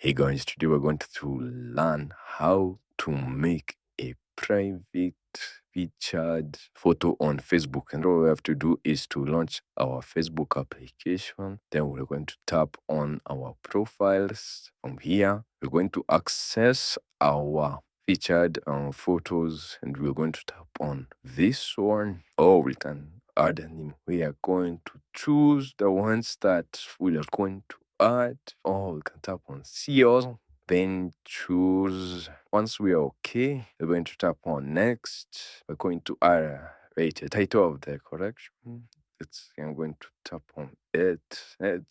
Hey guys, today we're going to learn how to make a private featured photo on Facebook. And all we have to do is to launch our Facebook application. Then we're going to tap on our profiles. From here, we're going to access our featured photos, and we're going to tap on this one, or we can add a name. We are going to choose the ones that we are going to add, or we can tap on see all, then choose. Once we are okay, we're going to tap on next. We're going to write the title of the collection. I'm going to tap on it. I'm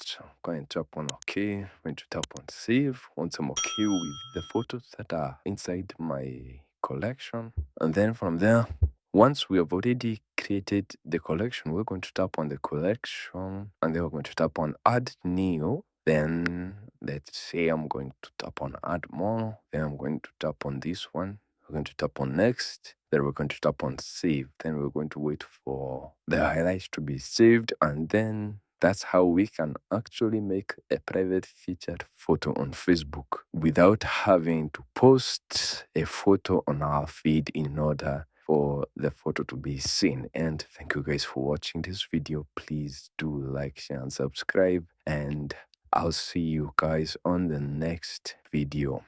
going to tap on OK. I'm going to tap on save. Once I'm okay with the photos that are inside my collection, and then from there, once we have already created the collection, we're going to tap on the collection, and then we're going to tap on add new. Then let's say I'm going to tap on add more. Then I'm going to tap on this one. We're going to tap on next. Then we're going to tap on save. Then we're going to wait for the highlights to be saved, and then that's how we can actually make a private featured photo on Facebook without having to post a photo on our feed in order for the photo to be seen. And thank you guys for watching this video. Please do like, share, and subscribe. And I'll see you guys on the next video.